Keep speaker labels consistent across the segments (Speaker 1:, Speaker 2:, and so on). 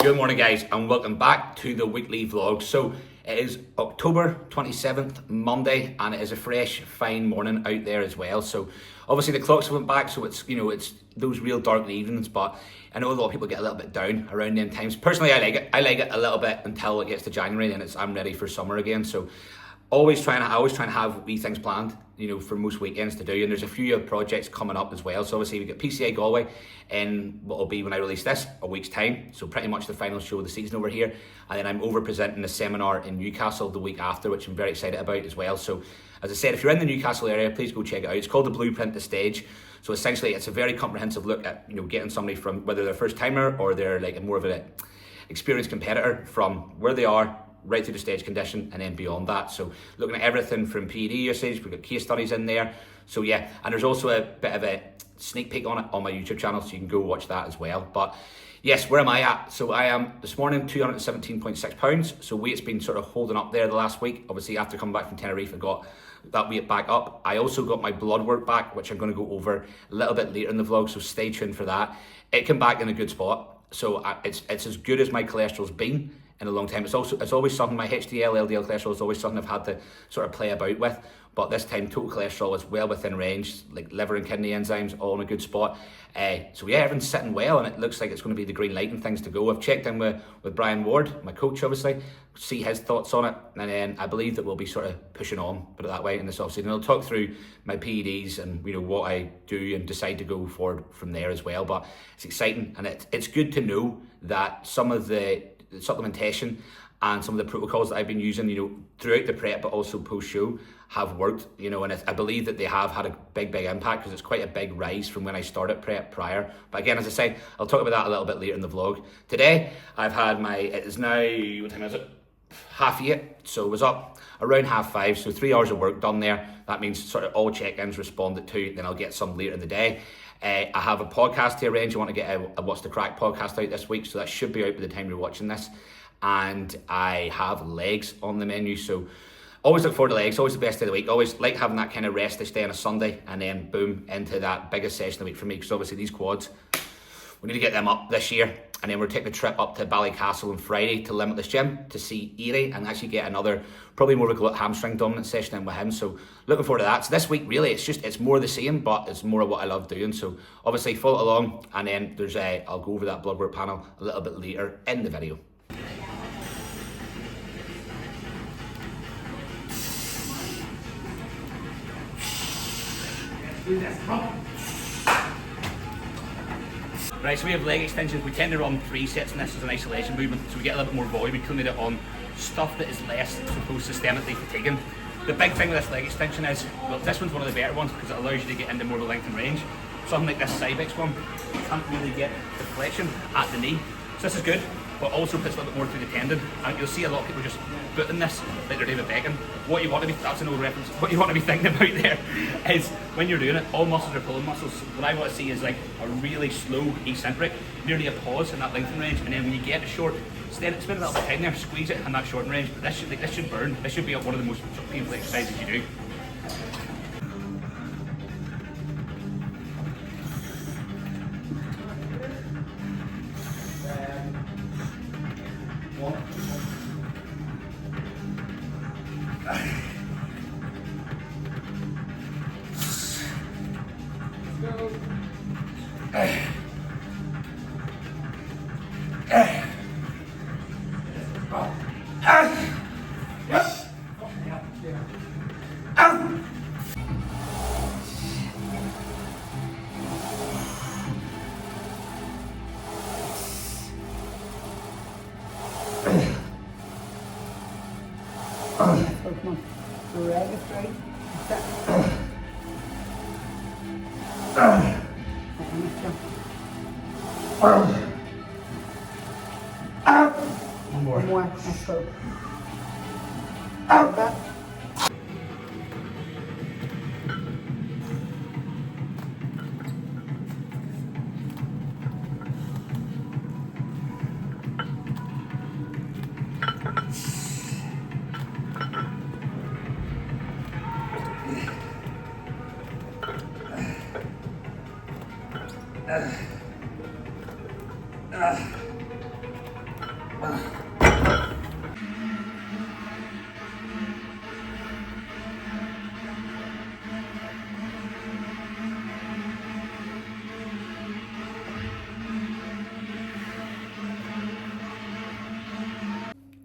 Speaker 1: Good morning guys and welcome back to the weekly vlog. So it is October 27th, Monday, and it is a fresh, fine morning out there as well. So obviously the clocks went back, so it's, you know, it's those real dark evenings, but I know a lot of people get a little bit down around them times. Personally, I like it. I like it a little bit until it gets to January, and I'm ready for summer again. So I always try and have wee things planned, you know, for most weekends to do, and there's a few projects coming up as well. So obviously we got PCA Galway in what will be, when I release this, a week's time, so pretty much the final show of the season over here, and then I'm over presenting a seminar in Newcastle the week after, which I'm very excited about as well. So as I said, if you're in the Newcastle area, please go check it out. It's called the Blueprint to Stage. So essentially it's a very comprehensive look at, you know, getting somebody from whether they're a first timer or they're like more of an experienced competitor, from where they are right through the stage condition and then beyond that. So looking at everything from PED usage, we've got case studies in there. So yeah, and there's also a bit of a sneak peek on it on my YouTube channel, so you can go watch that as well. But yes, where am I at? So I am this morning 217.6 pounds. So weight's been sort of holding up there the last week. Obviously after coming back from Tenerife, I got that weight back up. I also got my blood work back, which I'm going to go over a little bit later in the vlog, so stay tuned for that. It came back in a good spot. So it's as good as my cholesterol's been in a long time. It's always something, my HDL, LDL cholesterol is always something I've had to sort of play about with, but this time total cholesterol is well within range, like liver and kidney enzymes all in a good spot. So yeah, everything's sitting well, and it looks like it's going to be the green light and things to go. I've checked in with Brian Ward, my coach, obviously, see his thoughts on it, and then I believe that we'll be sort of pushing on, put it that way, in this offseason. And I'll talk through my PEDs and, you know, what I do and decide to go forward from there as well. But it's exciting, and it's good to know that some of the supplementation and some of the protocols that I've been using, you know, throughout the prep but also post-show have worked, you know, and I believe that they have had a big impact, because it's quite a big rise from when I started prep prior. But again, as I say, I'll talk about that a little bit later in the vlog. Today, I've had it is now, what time is it? 8:30, so it was up around 5:30, so 3 hours of work done there. That means sort of all check-ins responded to, then I'll get some later in the day. I have a podcast to arrange. I want to get a What's the Crack podcast out this week, so that should be out by the time you're watching this. And I have legs on the menu, so always look forward to legs, always the best day of the week. Always like having that kind of rest day on a Sunday, and then boom, into that biggest session of the week for me, because obviously these quads, we need to get them up this year. And then we're taking a trip up to Ballycastle on Friday to Limitless Gym to see Erie and actually get another, probably more of a glute hamstring dominant session in with him. So looking forward to that. So this week, really, it's more of the same, but it's more of what I love doing. So obviously follow along, and then there's I'll go over that blood work panel a little bit later in the video. Right, so we have leg extensions. We tend to run 3 sets in this as an isolation movement, so we get a little bit more volume. We clean it on stuff that is less supposed systemically fatiguing. The big thing with this leg extension is, well, this one's one of the better ones because it allows you to get into more of a length and range. Something like this Cybex one, you can't really get deflection at the knee. So this is good, but also puts a little bit more through the tendon. And you'll see a lot of people just booting this like they're David Beckham. What you want to be, that's an old reference, what you want to be thinking about there is when you're doing it, all muscles are pulling muscles. What I want to see is like a really slow eccentric, nearly a pause in that length and range, and then when you get to short, spend a little bit of time there, squeeze it in that short range. But this should burn. This should be one of the most painful exercises you do.
Speaker 2: One more. That's good.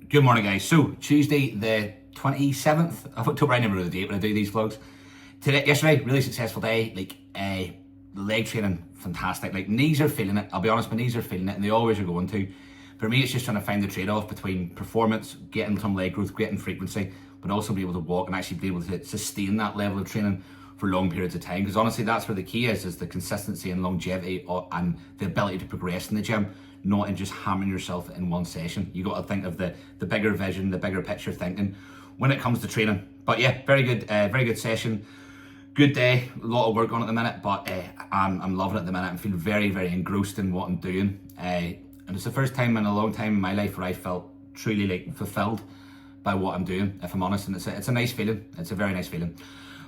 Speaker 1: Good morning, guys. So Tuesday the 27th of October, I never know the date when I do these vlogs. Yesterday, really successful day. Like leg training, fantastic. Like knees are feeling it. I'll be honest, my knees are feeling it, and they always are going to. For me, it's just trying to find the trade-off between performance, getting some leg growth, getting frequency, but also be able to walk and actually be able to sustain that level of training for long periods of time. Because honestly, that's where the key is the consistency and longevity and the ability to progress in the gym, not in just hammering yourself in one session. You got to think of the bigger vision, the bigger picture thinking when it comes to training. But yeah, very good session. Good day, a lot of work on at the minute, but I'm loving it at the minute. I'm feeling very engrossed in what I'm doing. And it's the first time in a long time in my life where I felt truly like fulfilled by what I'm doing, if I'm honest. And it's a nice feeling. It's a very nice feeling.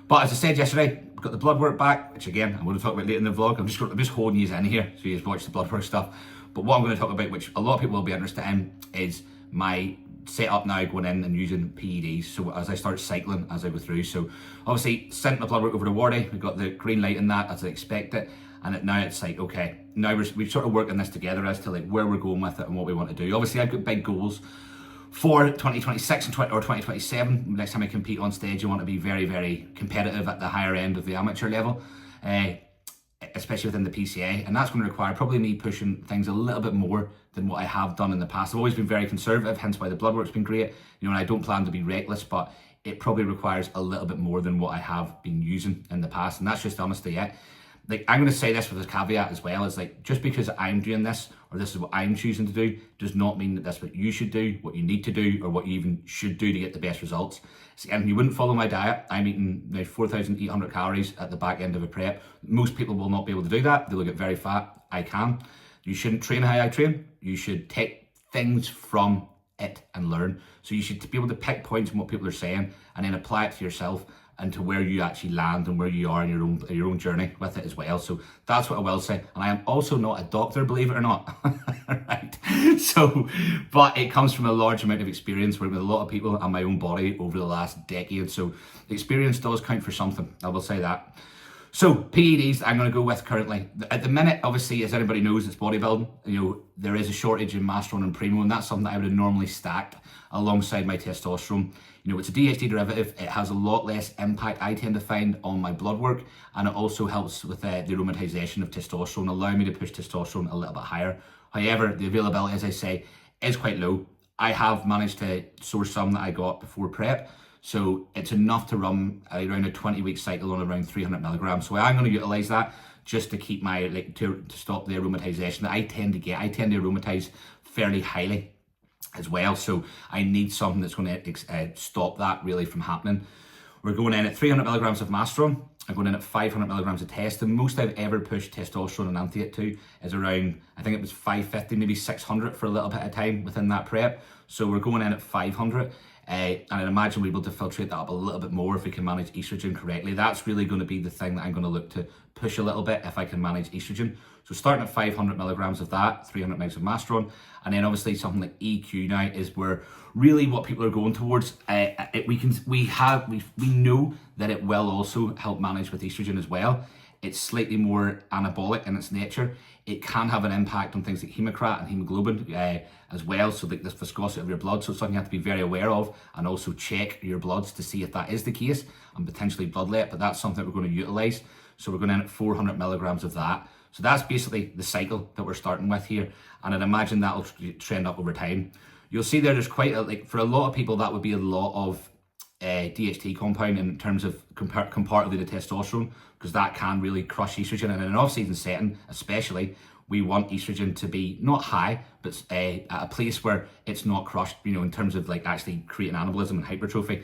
Speaker 1: But as I said yesterday, I've got the Bloodwork back, which again, I'm going to talk about later in the vlog. I'm just holding you in here so you just watch the Bloodwork stuff. But what I'm going to talk about, which a lot of people will be interested in, is my setup now going in and using PEDs. So as I start cycling as I go through. So obviously sent the Bloodwork over to Wardy. We've got the green light in that as I expect it. And now it's like, okay, now we're sort of working this together as to like where we're going with it and what we want to do. Obviously I've got big goals for 2026 or 2027. Next time I compete on stage, I want to be very competitive at the higher end of the amateur level, especially within the PCA. And that's going to require probably me pushing things a little bit more than what I have done in the past. I've always been very conservative, hence why the Bloodwork's been great. You know, and I don't plan to be reckless, but it probably requires a little bit more than what I have been using in the past. And that's just honestly it. Like, I'm going to say this with a caveat as well, is like, just because I'm doing this, or this is what I'm choosing to do, does not mean that that's what you should do, what you need to do, or what you even should do to get the best results. And you wouldn't follow my diet. I'm eating now 4,800 calories at the back end of a prep. Most people will not be able to do that. They'll get very fat. I can. You shouldn't train how I train. You should take things from it and learn. So you should be able to pick points from what people are saying and then apply it to yourself and to where you actually land and where you are in your own journey with it as well. So that's what I will say. And I am also not a doctor, believe it or not. Right. So, but it comes from a large amount of experience working with a lot of people and my own body over the last decade. So experience does count for something. I will say that. So PEDs I'm going to go with currently. At the minute, obviously, as everybody knows, it's bodybuilding. You know, there is a shortage in Masteron and Primo, and that's something that I would have normally stacked alongside my testosterone. You know, it's a DHT derivative. It has a lot less impact, I tend to find, on my blood work, and it also helps with the aromatization of testosterone, allowing me to push testosterone a little bit higher. However, the availability, as I say, is quite low. I have managed to source some that I got before prep, so it's enough to run around a 20-week cycle on around 300 milligrams. So I'm going to utilize that just to keep my, like, to stop the aromatization that I tend to get. I tend to aromatize fairly highly as well, so I need something that's going to stop that really from happening. We're going in at 300 milligrams of Masteron. I'm going in at 500 milligrams of test. The most I've ever pushed testosterone and Antheate to is around, I think it was 550, maybe 600 for a little bit of time within that prep. So we're going in at 500. And I'd imagine we'll be able to filtrate that up a little bit more if we can manage estrogen correctly. That's really going to be the thing that I'm going to look to push a little bit if I can manage estrogen. So starting at 500 milligrams of that, 300 mg of Masteron, and then obviously something like EQ now is where really what people are going towards. We know that it will also help manage with estrogen as well. It's slightly more anabolic in its nature. It can have an impact on things like hemocrat and hemoglobin as well, so like the viscosity of your blood. So it's something you have to be very aware of, and also check your bloods to see if that is the case, and potentially bloodlet, but that's something we're going to utilize. So we're going in at 400 milligrams of that. So that's basically the cycle that we're starting with here, and I'd imagine that'll trend up over time. You'll see there's quite a, like, for a lot of people that would be a lot of DHT compound in terms of comparatively to testosterone, because that can really crush estrogen. And in an off-season setting especially, we want estrogen to be not high, but at a place where it's not crushed, you know, in terms of like actually creating anabolism and hypertrophy.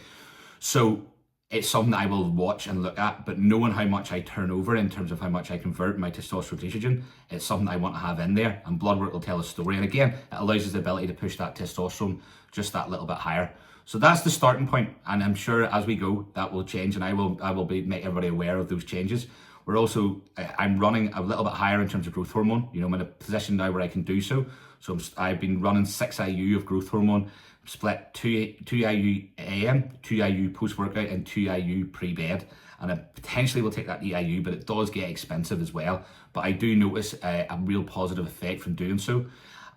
Speaker 1: So it's something that I will watch and look at, but knowing how much I turn over in terms of how much I convert my testosterone to estrogen, it's something I want to have in there, and Bloodwork will tell a story. And again, it allows us the ability to push that testosterone just that little bit higher. So that's the starting point, and I'm sure as we go that will change, and I will make everybody aware of those changes. I'm running a little bit higher in terms of growth hormone. I'm in a position now where I can do so. So I've been running 6 IU of growth hormone, split 2 IU AM, 2 IU post-workout and 2 IU pre-bed. And I potentially will take that EIU, but it does get expensive as well. But I do notice a real positive effect from doing so.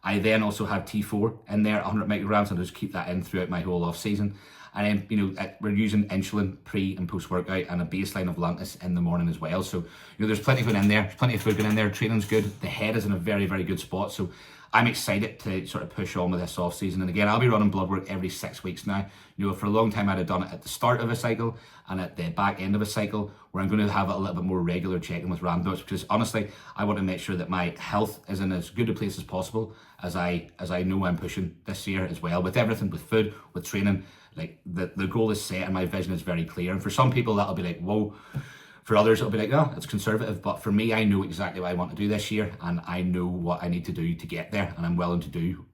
Speaker 1: I then also have T4 in there, 100 micrograms, and I just keep that in throughout my whole off season. And then, we're using insulin pre and post workout and a baseline of Lantus in the morning as well. So, there's plenty going in there. There's plenty of food going in there. Training's good. The head is in a very, very good spot. So I'm excited to sort of push on with this off season. And again, I'll be running Bloodwork every 6 weeks now. For a long time I'd have done it at the start of a cycle and at the back end of a cycle, where I'm going to have a little bit more regular checking with randoms, because honestly, I want to make sure that my health is in as good a place as possible, as I know I'm pushing this year as well, with everything, with food, with training. Like the goal is set and my vision is very clear. And for some people that'll be like, whoa. For others it'll be like, oh, it's conservative. But for me, I know exactly what I want to do this year, and I know what I need to do to get there, and I'm willing to do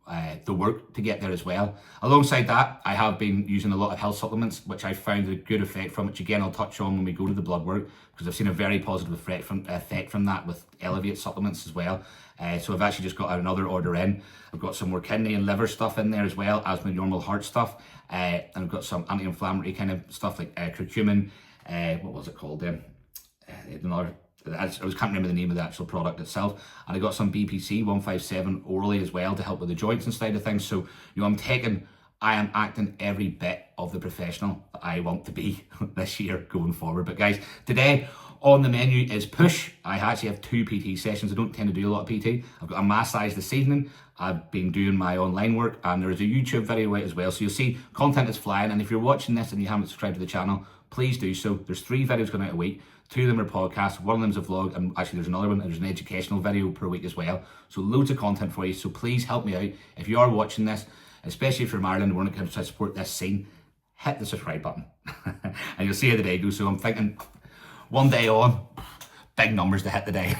Speaker 1: the work to get there as well. Alongside that, I have been using a lot of health supplements, which I found a good effect from, which again I'll touch on when we go to the blood work, because I've seen a very positive effect from that with Elevate supplements as well. So I've actually just got another order in. I've got some more kidney and liver stuff in there as well as my normal heart stuff, and I've got some anti-inflammatory kind of stuff like curcumin. What was it called then? I can't remember the name of the actual product itself. And I got some BPC 157 orally as well to help with the joints and side of things. So I am acting every bit of the professional that I want to be this year going forward. But guys, today on the menu is push. I actually have 2 PT sessions. I don't tend to do a lot of PT. I've got a massage this evening. I've been doing my online work, and there is a YouTube video out as well. So you'll see content is flying. And if you're watching this and you haven't subscribed to the channel, please do so. There's 3 videos going out a week. 2 of them are podcasts, 1 of them's a vlog, and actually there's another one, there's an educational video per week as well. So loads of content for you. So please help me out. If you are watching this, especially if you're from Ireland and want to try to support this scene, hit the subscribe button. And you'll see how the day goes. So I'm thinking, one day on, big numbers to hit the day.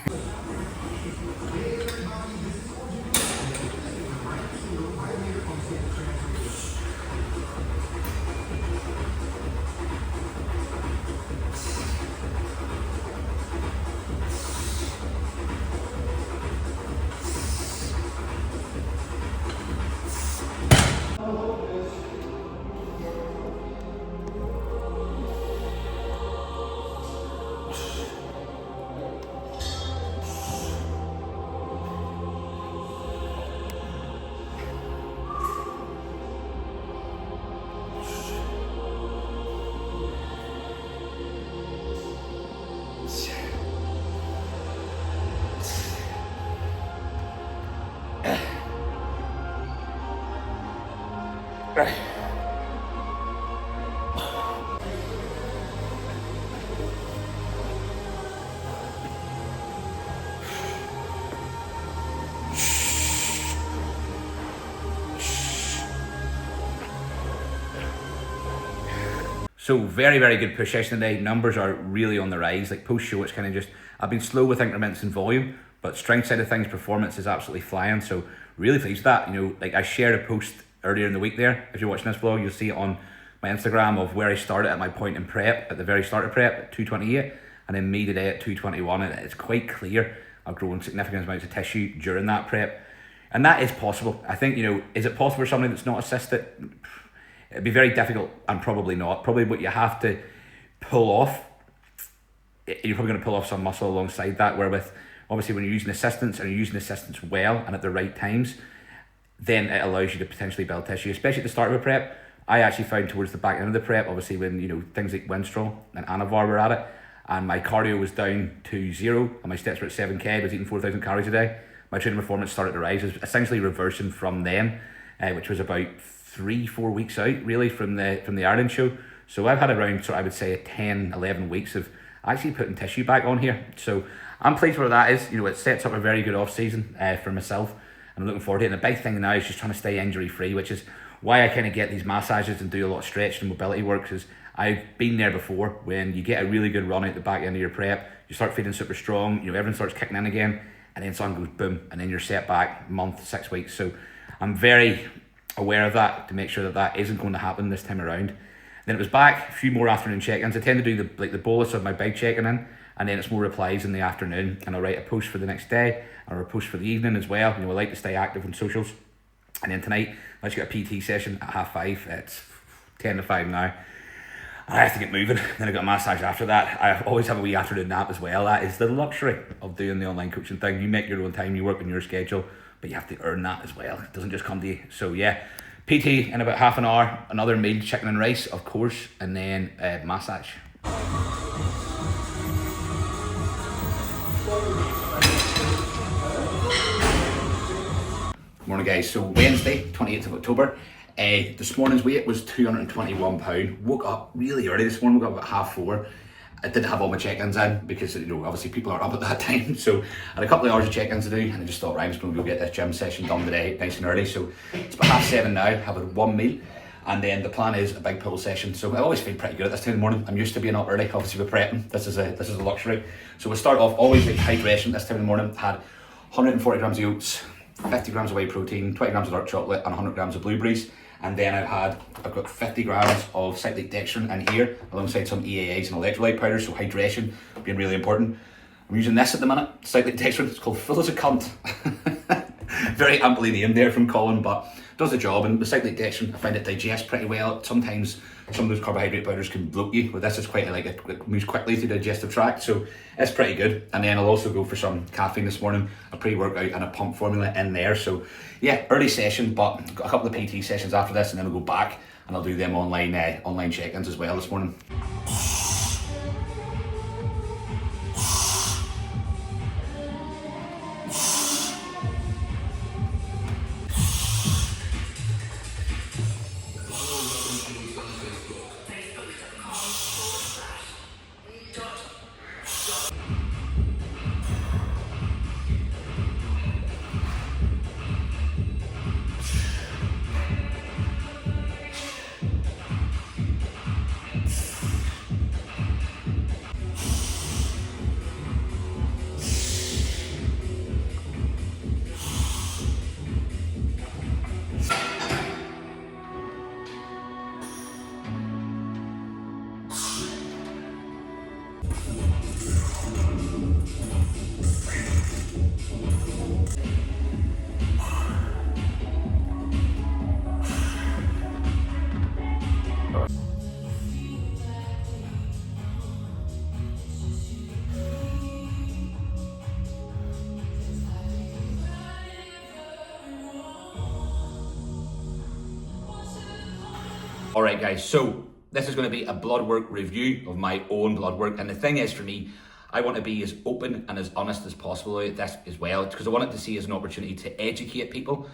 Speaker 1: So very, very good push session today. Numbers are really on the rise. Like post show, it's kind of just, I've been slow with increments in volume, but strength side of things, performance is absolutely flying. So really pleased with that. Like I shared a post earlier in the week there. If you're watching this vlog, you'll see it on my Instagram of where I started at my point in prep, at the very start of prep at 228, and then me today at 221. And it's quite clear I've grown significant amounts of tissue during that prep. And that is possible. I think, is it possible for somebody that's not assisted? It'd be very difficult, and probably not. Probably what you have to pull off, you're probably going to pull off some muscle alongside that, wherewith, obviously when you're using assistance and you're using assistance well and at the right times, then it allows you to potentially build tissue, especially at the start of a prep. I actually found towards the back end of the prep, obviously when, things like Winstrol and Anavar were at it, and my cardio was down to 0, and my steps were at 7k, I was eating 4,000 calories a day, my training performance started to rise. It was essentially reversing from then, which was about 3-4 weeks out really from the Ireland show. So I've had around, I would say 10, 11 weeks of actually putting tissue back on here. So I'm pleased where that is. It sets up a very good off season for myself, and I'm looking forward to it. And the big thing now is just trying to stay injury free, which is why I kind of get these massages and do a lot of stretch and mobility work, because I've been there before. When you get a really good run at the back end of your prep, you start feeling super strong, everything starts kicking in again, and then something goes boom, and then you're set back month, 6 weeks. So I'm very aware of that to make sure that isn't going to happen this time around. Then it was back, a few more afternoon check-ins. I tend to do the bolus of my big checking in, and then it's more replies in the afternoon, and I'll write a post for the next day or a post for the evening as well. I like to stay active on socials. And then tonight, let's get a PT session at 5:30. It's 10 to 5 now. I have to get moving. Then I got a massage after that. I always have a wee afternoon nap as well. That is the luxury of doing the online coaching thing. You make your own time, you work on your schedule, but you have to earn that as well. It doesn't just come to you. So yeah, PT in about half an hour, another meal, chicken and rice, of course, and then massage. Morning guys, so Wednesday, 28th of October. This morning's weight was £221. Woke up really early this morning, woke up about 4:30. I didn't have all my check-ins in because obviously people aren't up at that time. So I had a couple of hours of check-ins to do, and I just thought, right, I'm just going to go get this gym session done today, nice and early. So it's about 7:30 now, have had one meal, and then the plan is a big pull session. So I always feel pretty good at this time of the morning. I'm used to being up early, obviously with prepping. This is a luxury. So we'll start off always with hydration this time of the morning. Had 140 grams of oats, 50 grams of whey protein, 20 grams of dark chocolate, and 100 grams of blueberries. And then I've got 50 grams of cyclic dextrin in here, alongside some EAAs and electrolyte powders, so hydration being really important. I'm using this at the minute, cyclic dextrin. It's called Full as a Cunt. Very amply named there from Colin, but does the job. And the cyclic dextrin, I find it digests pretty well. Sometimes some of those carbohydrate powders can bloat you, but this is quite it moves quickly through the digestive tract, so it's pretty good. And then I'll also go for some caffeine this morning, a pre-workout and a pump formula in there. So yeah, early session, but got a couple of PT sessions after this, and then I'll go back and I'll do them online check-ins as well this morning. Alright guys, so this is going to be a blood work review of my own blood work, and the thing is for me, I want to be as open and as honest as possible about this as well, because I want it to see as an opportunity to educate people,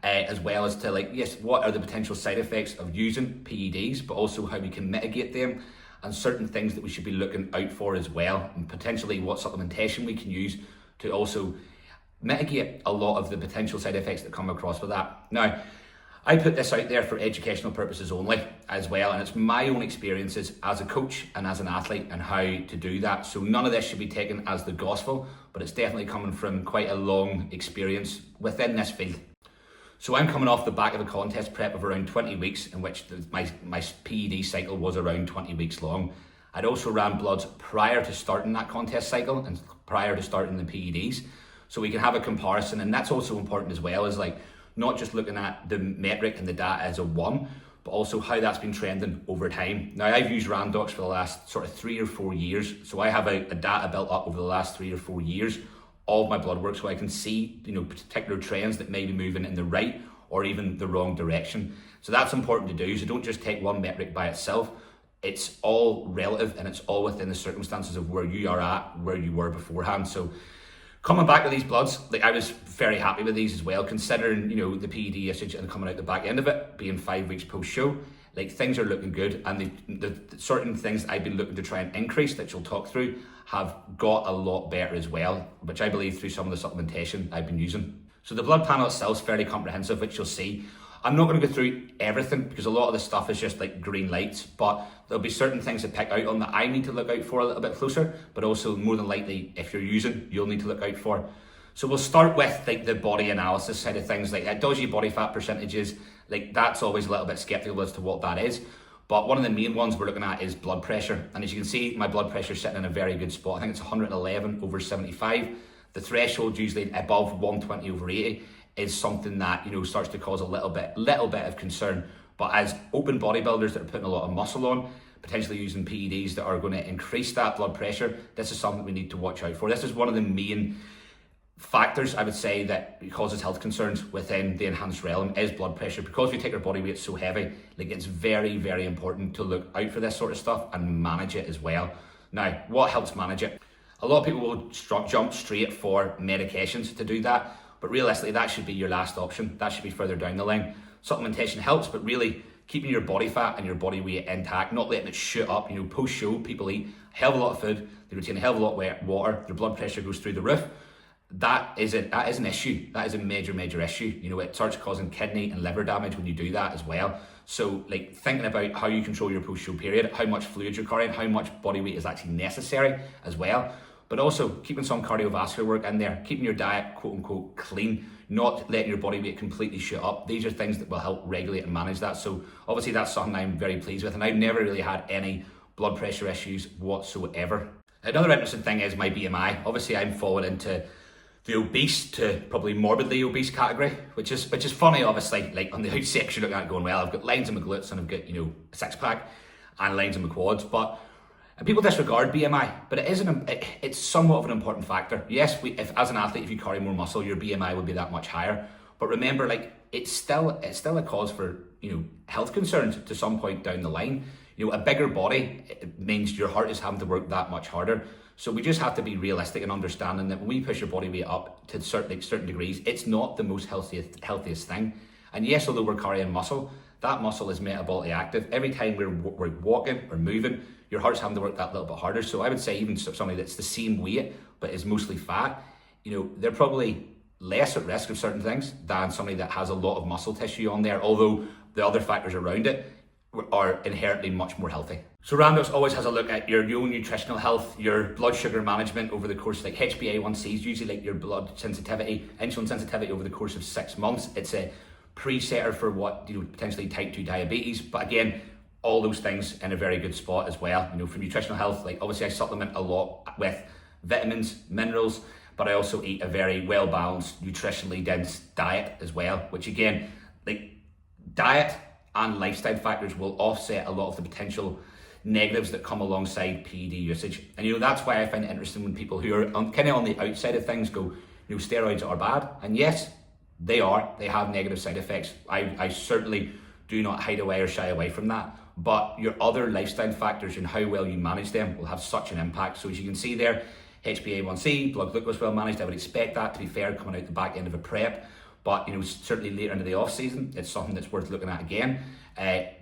Speaker 1: as well as to yes, what are the potential side effects of using PEDs, but also how we can mitigate them, and certain things that we should be looking out for as well, and potentially what supplementation we can use to also mitigate a lot of the potential side effects that come across with that. Now, I put this out there for educational purposes only as well, and it's my own experiences as a coach and as an athlete and how to do that. So none of this should be taken as the gospel, but it's definitely coming from quite a long experience within this field. So I'm coming off the back of a contest prep of around 20 weeks, in which my PED cycle was around 20 weeks long. I'd also ran bloods prior to starting that contest cycle and prior to starting the PEDs, so we can have a comparison. And that's also important as well, is not just looking at the metric and the data as a one, but also how that's been trending over time. Now, I've used Randox for the last sort of 3 or 4 years, so I have a data built up over the last 3 or 4 years of my blood work, so I can see particular trends that may be moving in the right or even the wrong direction. So that's important to do. So don't just take one metric by itself. It's all relative, and it's all within the circumstances of where you are at, where you were beforehand. So coming back to these bloods, I was very happy with these as well, considering the PED usage and coming out the back end of it, being 5 weeks post-show. Things are looking good, and the certain things I've been looking to try and increase, that you'll talk through, have got a lot better as well, which I believe through some of the supplementation I've been using. So the blood panel itself is fairly comprehensive, which you'll see. I'm not going to go through everything because a lot of the stuff is just green lights, but there'll be certain things to pick out on that I need to look out for a little bit closer, but also more than likely, if you're using, you'll need to look out for. So we'll start with the body analysis side of things, does your body fat percentages, that's always a little bit skeptical as to what that is. But one of the main ones we're looking at is blood pressure. And as you can see, my blood pressure is sitting in a very good spot. I think it's 111 over 75. The threshold usually above 120 over 80 is something that, starts to cause a little bit of concern. But as open bodybuilders that are putting a lot of muscle on, potentially using PEDs that are going to increase that blood pressure, this is something we need to watch out for. This is one of the main factors, I would say, that causes health concerns within the enhanced realm is blood pressure. Because we take our body weight so heavy, it's very, very important to look out for this sort of stuff and manage it as well. Now, what helps manage it? A lot of people will jump straight for medications to do that, but realistically, that should be your last option. That should be further down the line. Supplementation helps, but really keeping your body fat and your body weight intact, not letting it shoot up. Post-show, people eat a hell of a lot of food, they retain a hell of a lot of water, their blood pressure goes through the roof. That is an issue. That is a major, major issue. It starts causing kidney and liver damage when you do that as well. So thinking about how you control your post-show period, how much fluid you're carrying, how much body weight is actually necessary as well. But also keeping some cardiovascular work in there, keeping your diet quote unquote clean, not letting your body weight completely shoot up. These are things that will help regulate and manage that. So obviously that's something I'm very pleased with, and I've never really had any blood pressure issues whatsoever. Another interesting thing is my BMI. Obviously I'm falling into the obese to probably morbidly obese category, which is funny, obviously. On the hood section, you're looking at it going, well, I've got lines in my glutes and I've got, a six pack and lines in my quads, but people disregard BMI, but it's somewhat of an important factor. Yes, if as an athlete, if you carry more muscle, your BMI would be that much higher. But remember, it's still a cause for, health concerns to some point down the line. A bigger body, it means your heart is having to work that much harder. So we just have to be realistic and understanding that when we push your body weight up to certain degrees, it's not the most healthiest thing. And yes, although we're carrying muscle, that muscle is metabolically active. Every time we're walking or moving, your heart's having to work that little bit harder. So I would say even somebody that's the same weight but is mostly fat, they're probably less at risk of certain things than somebody that has a lot of muscle tissue on there, although the other factors around it are inherently much more healthy. So Randox always has a look at your own nutritional health, your blood sugar management over the course, HbA1c is usually your blood sensitivity, insulin sensitivity over the course of 6 months. It's a presetter for what, potentially type 2 diabetes, but again, all those things in a very good spot as well. For nutritional health, obviously I supplement a lot with vitamins, minerals, but I also eat a very well-balanced, nutritionally dense diet as well, which again, diet and lifestyle factors will offset a lot of the potential negatives that come alongside PED usage. And that's why I find it interesting when people who are kind of on the outside of things go, steroids are bad. And yes, they are. They have negative side effects. I certainly do not hide away or shy away from that. But your other lifestyle factors and how well you manage them will have such an impact. So as you can see there, HbA1c, blood glucose well managed. I would expect that, to be fair, coming out the back end of a prep. But certainly later into the off season, it's something that's worth looking at again.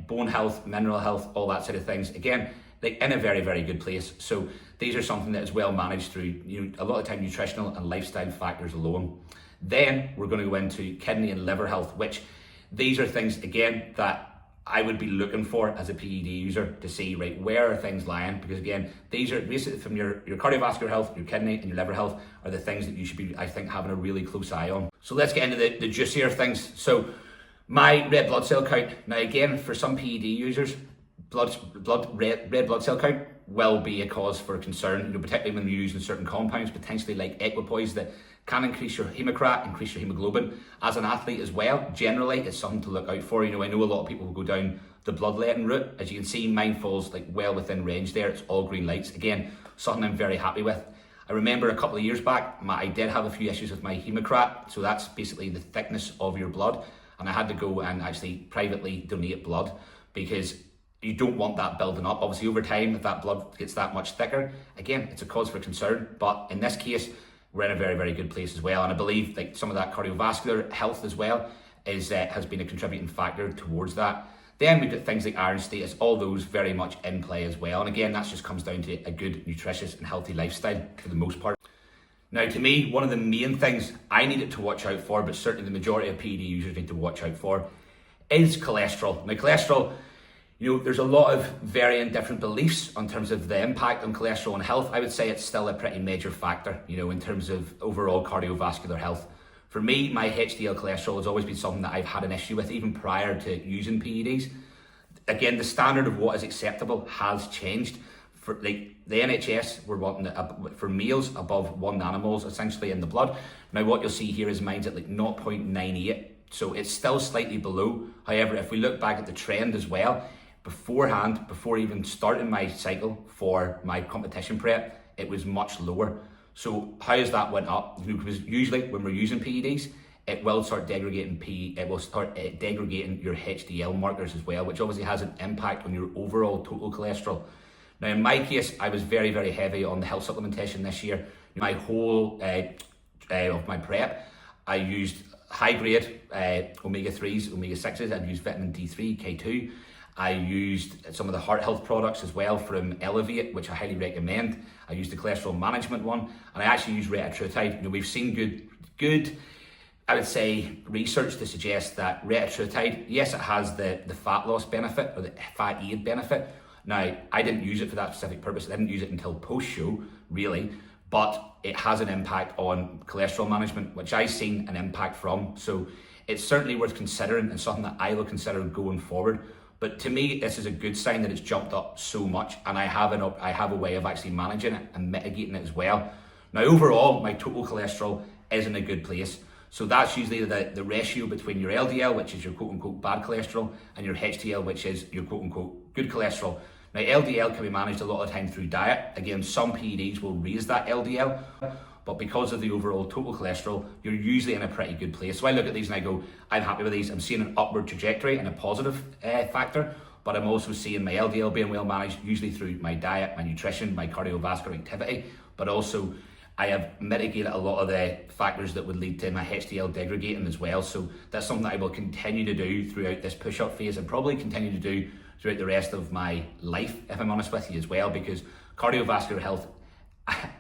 Speaker 1: Bone health, mineral health, all that sort of things. Again, in a very, very good place. So these are something that is well managed through a lot of time nutritional and lifestyle factors alone. Then we're going to go into kidney and liver health, which these are things again that I would be looking for as a PED user to see, right, where are things lying? Because again, these are basically from your cardiovascular health, your kidney and your liver health are the things that you should be, I think, having a really close eye on. So let's get into the juicier things. So my red blood cell count. Now again, for some PED users, red blood cell count will be a cause for concern, particularly when you're using certain compounds, potentially like equipoise, that can increase your hemocrat, increase your hemoglobin. As an athlete as well, generally it's something to look out for. I know a lot of people who go down the bloodletting route. As you can see, mine falls well within range there. It's all green lights. Again, something I'm very happy with. I remember a couple of years back, I did have a few issues with my hemocrat. So that's basically the thickness of your blood. And I had to go and actually privately donate blood because you don't want that building up. Obviously over time, if that blood gets that much thicker, again, it's a cause for concern. But in this case, we're in a very, very good place as well. And I believe some of that cardiovascular health as well has been a contributing factor towards that. Then we've got things like iron status, all those very much in play as well. And again, that just comes down to a good, nutritious and healthy lifestyle for the most part. Now, to me, one of the main things I needed to watch out for, but certainly the majority of PED users need to watch out for, is cholesterol. Now, cholesterol, there's a lot of varying different beliefs in terms of the impact on cholesterol and health. I would say it's still a pretty major factor, in terms of overall cardiovascular health. For me, my HDL cholesterol has always been something that I've had an issue with even prior to using PEDs. again, the standard of what is acceptable has changed. For like the NHS, we're wanting for males above 1 nanomoles essentially in the blood. Now what you'll see here is mine's at like 0.98, so it's still slightly below. However, if we look back at the trend as well, beforehand, before even starting my cycle for my competition prep, it was much lower. So how has that went up? Because usually when we're using PEDs, it will start degrading degrading your HDL markers as well, which obviously has an impact on your overall total cholesterol. Now in my case, I was very, very heavy on the health supplementation this year. My whole of my prep, I used high grade omega-3s, omega-6s, I've used vitamin D3, K2. I used some of the heart health products as well from Elevate, which I highly recommend. I used the cholesterol management one, and I actually used retatrutide. You know, we've seen good, I would say, research to suggest that retatrutide, yes, it has the fat loss benefit or the fat aid benefit. Now, I didn't use it for that specific purpose. I didn't use it until post-show, really, but it has an impact on cholesterol management, which I've seen an impact from. So it's certainly worth considering and something that I will consider going forward. But to me, this is a good sign that it's jumped up so much, and I have a way of actually managing it and mitigating it as well. Now, overall, my total cholesterol is in a good place. So that's usually the ratio between your LDL, which is your quote-unquote bad cholesterol, and your HDL, which is your quote-unquote good cholesterol. Now, LDL can be managed a lot of the time through diet. Again, some PEDs will raise that LDL, but because of the overall total cholesterol, you're usually in a pretty good place. So I look at these and I go, I'm happy with these. I'm seeing an upward trajectory and a positive factor, but I'm also seeing my LDL being well managed, usually through my diet, my nutrition, my cardiovascular activity, but also I have mitigated a lot of the factors that would lead to my HDL degrading as well. So that's something that I will continue to do throughout this push-up phase and probably continue to do throughout the rest of my life, if I'm honest with you as well, because cardiovascular health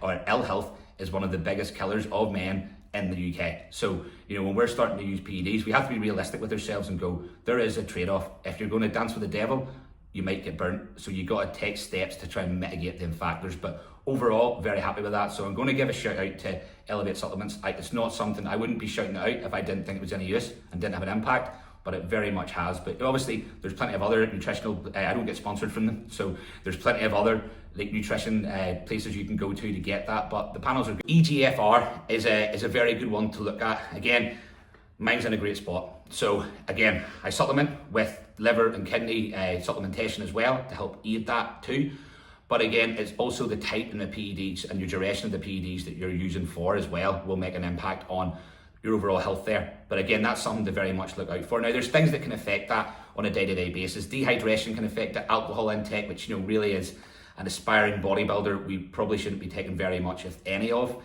Speaker 1: or ill health is one of the biggest killers of men in the UK. So, you know, when we're starting to use PEDs, we have to be realistic with ourselves and go, there is a trade-off. If you're going to dance with the devil, you might get burnt. So you got to take steps to try and mitigate them factors. But overall, very happy with that. So I'm going to give a shout out to Elevate Supplements. It's not something, I wouldn't be shouting it out if I didn't think it was any use and didn't have an impact, but it very much has. But obviously there's plenty of other nutritional, I don't get sponsored from them, so there's plenty of other like nutrition places you can go to get that, but the panels are good. EGFR is a very good one to look at. Again, mine's in a great spot. So again, I supplement with liver and kidney supplementation as well to help aid that too. But again, it's also the type and the PEDs and your duration of the PEDs that you're using for as well will make an impact on your overall health there. But again, that's something to very much look out for. Now, there's things that can affect that on a day-to-day basis. Dehydration can affect the alcohol intake, which, you know, really is an aspiring bodybuilder we probably shouldn't be taking very much, if any of.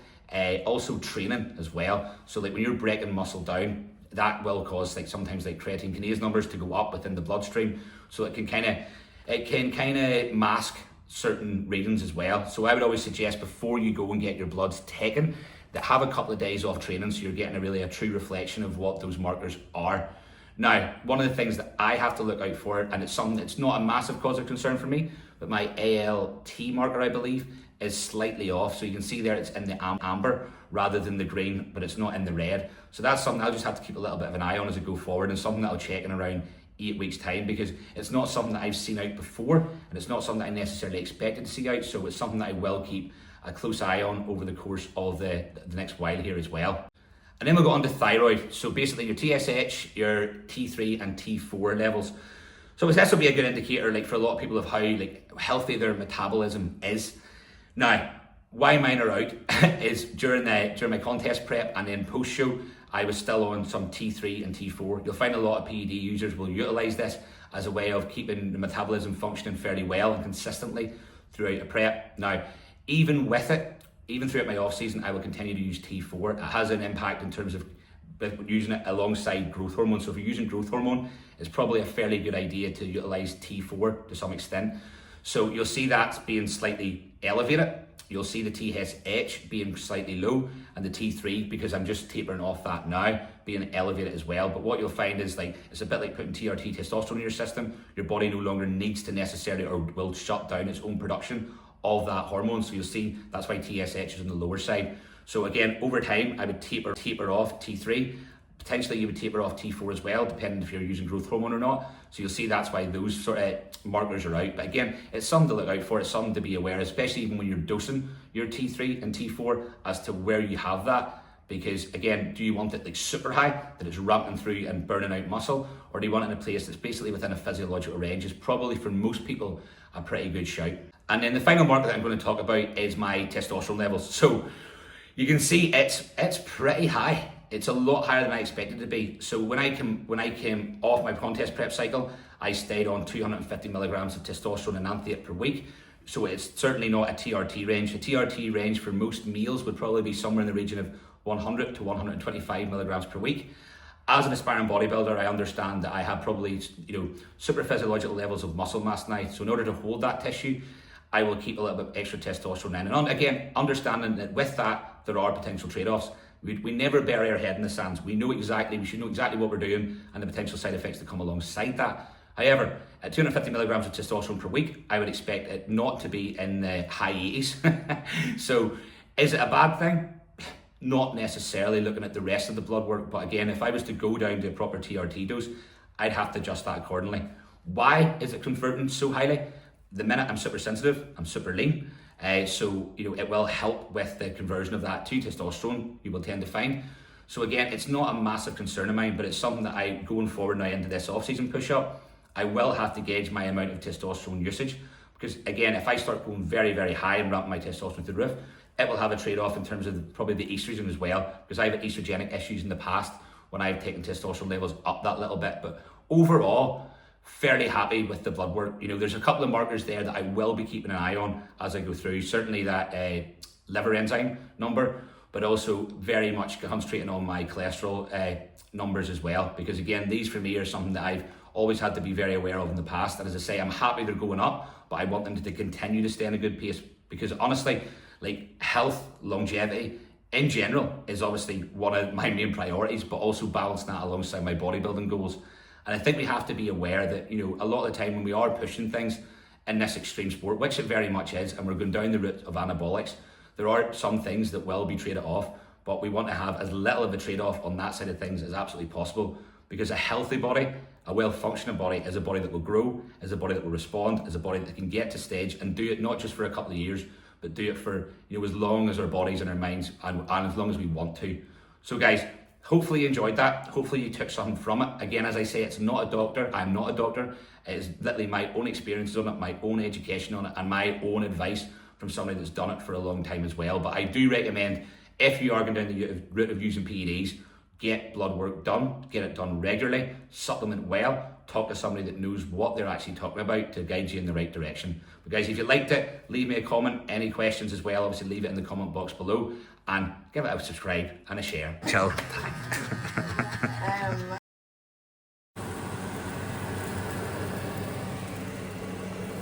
Speaker 1: Also training as well. So like when you're breaking muscle down, that will cause like sometimes like creatine kinase numbers to go up within the bloodstream. So it can kind of mask certain readings as well. So I would always suggest before you go and get your bloods taken, that have a couple of days off training so you're getting a true reflection of what those markers are. Now, one of the things that I have to look out for, and it's something that's not a massive cause of concern for me, but my ALT marker, I believe, is slightly off. So you can see there it's in the amber rather than the green, but it's not in the red. So that's something I'll just have to keep a little bit of an eye on as I go forward, and something that I'll check in around 8 weeks time, because it's not something that I've seen out before, and it's not something that I necessarily expected to see out. So it's something that I will keep a close eye on over the course of the next while here as well. And then we'll go on to thyroid. So basically your TSH, your T3 and T4 levels. So this will be a good indicator like for a lot of people of how like healthy their metabolism is. Now, why mine are out is during my contest prep and then post show, I was still on some T3 and T4. You'll find a lot of PED users will utilize this as a way of keeping the metabolism functioning fairly well and consistently throughout a prep. Now, even with it, even throughout my off season, I will continue to use T4. It has an impact in terms of using it alongside growth hormone. So if you're using growth hormone, it's probably a fairly good idea to utilize T4 to some extent. So you'll see that being slightly elevated. You'll see the TSH being slightly low and the T3, because I'm just tapering off that now, being elevated as well. But what you'll find is like, it's a bit like putting TRT testosterone in your system. Your body no longer needs to necessarily or will shut down its own production of that hormone. So you'll see that's why TSH is on the lower side. So again, over time, I would taper off T3, Potentially you would taper off T4 as well, depending if you're using growth hormone or not. So you'll see that's why those sort of markers are out. But again, it's something to look out for, it's something to be aware, especially even when you're dosing your T3 and T4 as to where you have that. Because again, do you want it like super high, that it's ramping through and burning out muscle? Or do you want it in a place that's basically within a physiological range? Is probably for most people a pretty good shout. And then the final marker that I'm going to talk about is my testosterone levels. So you can see it's pretty high. It's a lot higher than I expected it to be. So when I came off my contest prep cycle, I stayed on 250 milligrams of testosterone and anthiate per week. So it's certainly not a TRT range. A TRT range for most males would probably be somewhere in the region of 100 to 125 milligrams per week. As an aspiring bodybuilder, I understand that I have probably, super physiological levels of muscle mass now. So in order to hold that tissue, I will keep a little bit extra testosterone in. And again, understanding that with that, there are potential trade-offs. We never bury our head in the sands. We should know exactly what we're doing and the potential side effects that come alongside that. However, at 250 milligrams of testosterone per week, I would expect it not to be in the high 80s. So is it a bad thing? Not necessarily, looking at the rest of the blood work. But again, if I was to go down to a proper TRT dose, I'd have to adjust that accordingly. Why is it converting so highly? The minute I'm super sensitive, I'm super lean. So it will help with the conversion of that to testosterone, you will tend to find. So again, it's not a massive concern of mine, but it's something that I, going forward now into this off-season push-up, I will have to gauge my amount of testosterone usage. Because again, if I start going very, very high and ramping my testosterone through the roof, it will have a trade-off in terms of probably the estrogen as well, because I've had estrogenic issues in the past when I've taken testosterone levels up that little bit. But overall, fairly happy with the blood work. There's a couple of markers there that I will be keeping an eye on as I go through. Certainly that liver enzyme number, but also very much concentrating on my cholesterol numbers as well. Because again, these for me are something that I've always had to be very aware of in the past. And as I say, I'm happy they're going up, but I want them to continue to stay in a good pace. Because honestly, like health, longevity in general is obviously one of my main priorities, but also balancing that alongside my bodybuilding goals. And I think we have to be aware that, a lot of the time when we are pushing things in this extreme sport, which it very much is, and we're going down the route of anabolics, there are some things that will be traded off, but we want to have as little of a trade-off on that side of things as absolutely possible, because a healthy body, a well-functioning body, is a body that will grow, is a body that will respond, is a body that can get to stage and do it not just for a couple of years, but do it for as long as our bodies and our minds and as long as we want to. So guys, hopefully you enjoyed that. Hopefully you took something from it. Again, as I say, it's not a doctor. I'm not a doctor. It is literally my own experiences on it, my own education on it, and my own advice from somebody that's done it for a long time as well. But I do recommend, if you are going down the route of using PEDs, get blood work done, get it done regularly, supplement well, talk to somebody that knows what they're actually talking about to guide you in the right direction. But guys, if you liked it, leave me a comment. Any questions as well, obviously leave it in the comment box below, and give it a subscribe and a share. Ciao.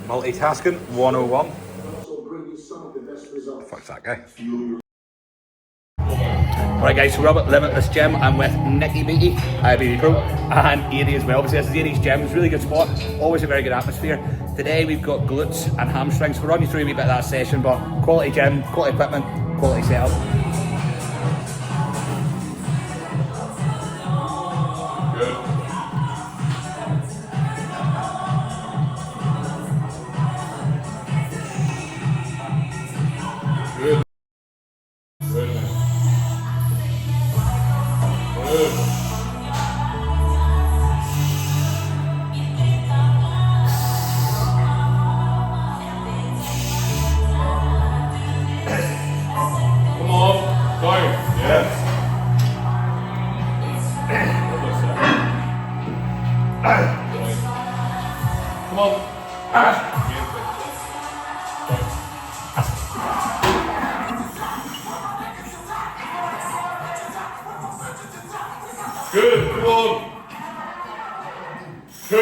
Speaker 1: Multitasking 101. Fuck that guy. Alright guys, so we're up at Limitless Gym. I'm with Nicky Beatty, Baby Pro, and Adie as well. Obviously this is Adie's gym, it's a really good spot, always a very good atmosphere. Today we've got glutes and hamstrings. We'll run you through a wee bit of that session, but quality gym, quality equipment, quality setup.
Speaker 3: Come on. Good. Come on. 2,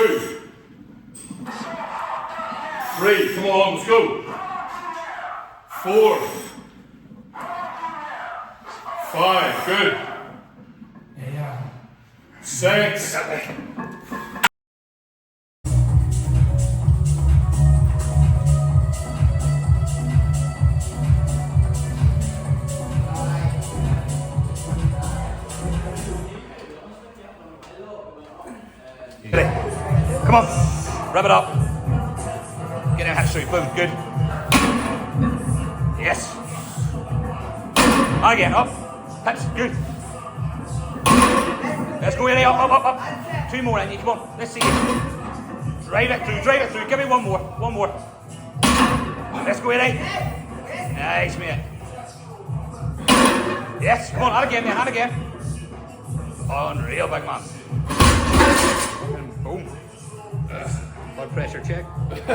Speaker 3: 3. Come on. Let's go. 4, 5. Good. 6.
Speaker 1: Come on. Rev it up. Get them hips through. Boom. Good. Yes. Again. Up. Hips. Good. Let's go, Eddie. Up. 2 more, Eddie. Come on. Let's see it. Drive it through. Give me one more. Let's go, Eddie. Nice, mate. Yes. Come on. Hand again. Unreal, big man. And boom. Blood pressure check. Get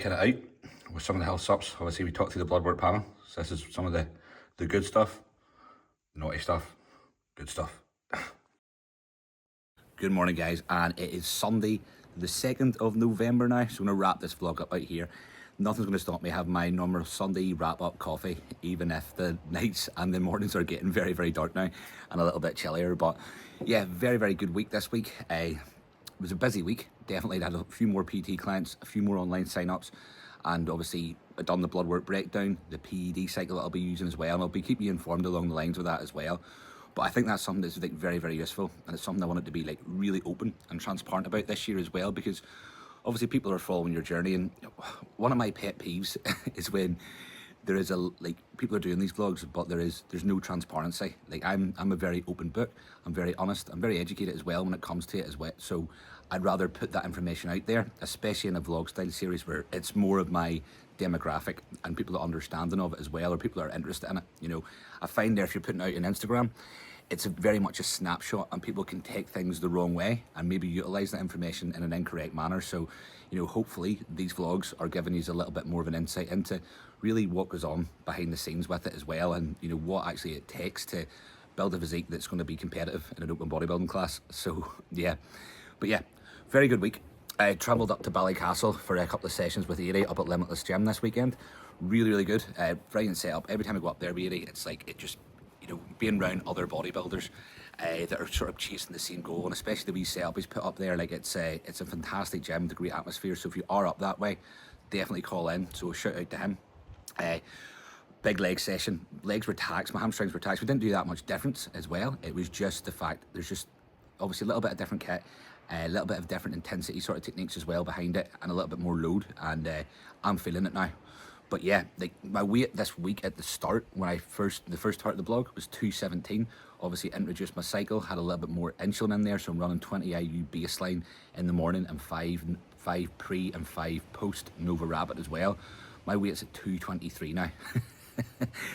Speaker 1: it out with some of the health subs. Obviously, we talked to the Bloodwork panel. So this is some of the good stuff, naughty stuff, good stuff. Good morning, guys, and it is Sunday, the 2nd of November now. So I'm going to wrap this vlog up out here. Nothing's going to stop me having my normal Sunday wrap-up coffee, even if the nights and the mornings are getting very, very dark now and a little bit chillier. But yeah, very, very good week this week. It was a busy week. Definitely had a few more PT clients, a few more online sign-ups, and obviously I've done the Bloodwork breakdown, the PED cycle that I'll be using as well, and I'll be keeping you informed along the lines of that as well. But I think that's something that's like very, very useful, and it's something I wanted to be like really open and transparent about this year as well, because obviously people are following your journey, and one of my pet peeves is when there is people are doing these vlogs, but there's no transparency. Like I'm a very open book. I'm very honest. I'm very educated as well when it comes to it as well. So I'd rather put that information out there, especially in a vlog style series where it's more of my demographic and people are understanding of it as well, or people are interested in it. You know, I find there if you're putting out on Instagram, it's very much a snapshot and people can take things the wrong way and maybe utilize that information in an incorrect manner. So, you know, hopefully these vlogs are giving you a little bit more of an insight into really what goes on behind the scenes with it as well, and you know what actually it takes to build a physique that's going to be competitive in an open bodybuilding class. So yeah, but yeah, very good week. I travelled up to Ballycastle for a couple of sessions with Eddie up at Limitless Gym this weekend. Really good. Brilliant setup. Every time I go up there with Eddie, it's like it just, you know, being around other bodybuilders that are sort of chasing the same goal, and especially the wee setup he's put up there. Like it's a fantastic gym with a great atmosphere. So if you are up that way, definitely call in. So shout out to him. Big leg session. Legs were taxed. My hamstrings were taxed. We didn't do that much difference as well. It was just the fact there's just obviously a little bit of different kit, a little bit of different intensity sort of techniques as well behind it, and a little bit more load. And I'm feeling it now. But yeah, like my weight this week at the start, when the first part of the blog was 217. Obviously introduced my cycle, had a little bit more insulin in there, so I'm running 20 IU baseline in the morning and 5 pre and 5 post Nova Rabbit as well. My weight's at 223 now.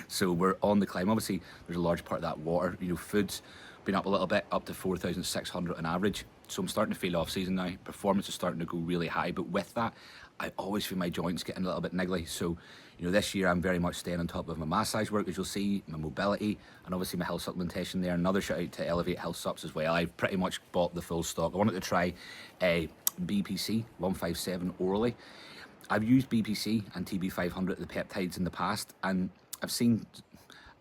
Speaker 1: So we're on the climb. Obviously there's a large part of that water, you know, food's been up a little bit, up to 4,600 on average. So I'm starting to feel off season now. Performance is starting to go really high, but with that, I always feel my joints getting a little bit niggly. So, you know, this year I'm very much staying on top of my massage work, as you'll see, my mobility, and obviously my health supplementation there. Another shout out to Elevate Health Subs as well. I've pretty much bought the full stock. I wanted to try a BPC 157 orally. I've used BPC and TB500, the peptides, in the past, and I've seen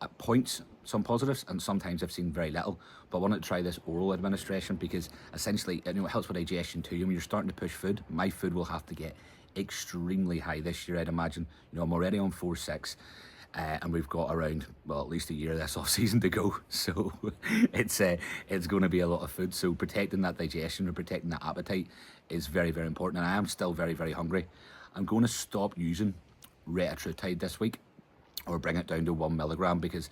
Speaker 1: at points some positives, and sometimes I've seen very little. But I wanted to try this oral administration because essentially, you know, it helps with digestion too. When you're starting to push food, my food will have to get extremely high this year, I'd imagine. You know, I'm already on 4.6, and we've got around, well, at least a year this off season to go. So it's going to be a lot of food. So protecting that digestion or protecting that appetite is very, very important. And I am still very, very hungry. I'm going to stop using retatrutide this week, or bring it down to 1 milligram, because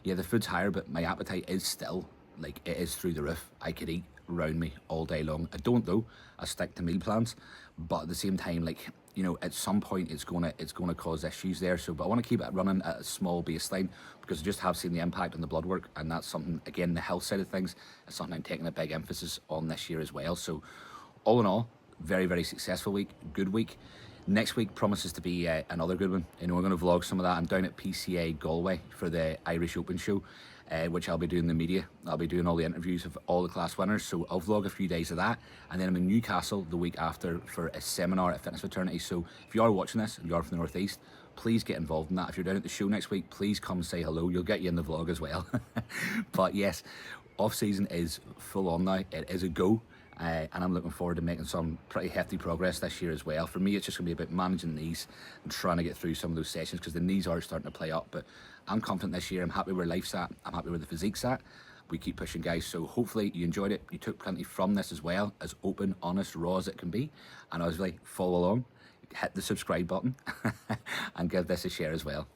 Speaker 1: yeah, the food's higher, but my appetite is still, like, it is through the roof. I could eat around me all day long. I don't though. I stick to meal plans, but at the same time, like, you know, at some point it's gonna cause issues there. So, but I want to keep it running at a small baseline because I just have seen the impact on the blood work, and that's something, again, the health side of things is something I'm taking a big emphasis on this year as well. So, all in all, very, very successful week, good week. Next week promises to be another good one. You know, we're going to vlog some of that. I'm down at PCA Galway for the Irish Open show, which I'll be doing the media. I'll be doing all the interviews of all the class winners. So I'll vlog a few days of that. And then I'm in Newcastle the week after for a seminar at Fitness Fraternity. So if you are watching this and you are from the Northeast, please get involved in that. If you're down at the show next week, please come say hello. You'll get you in the vlog as well. But yes, off season is full on now. It is a go. and I'm looking forward to making some pretty hefty progress this year as well. For me, it's just going to be about managing the knees and trying to get through some of those sessions, because the knees are starting to play up. But I'm confident this year. I'm happy where life's at. I'm happy where the physique's at. We keep pushing, guys. So hopefully you enjoyed it. You took plenty from this as well, as open, honest, raw as it can be. And obviously follow along, hit the subscribe button and give this a share as well.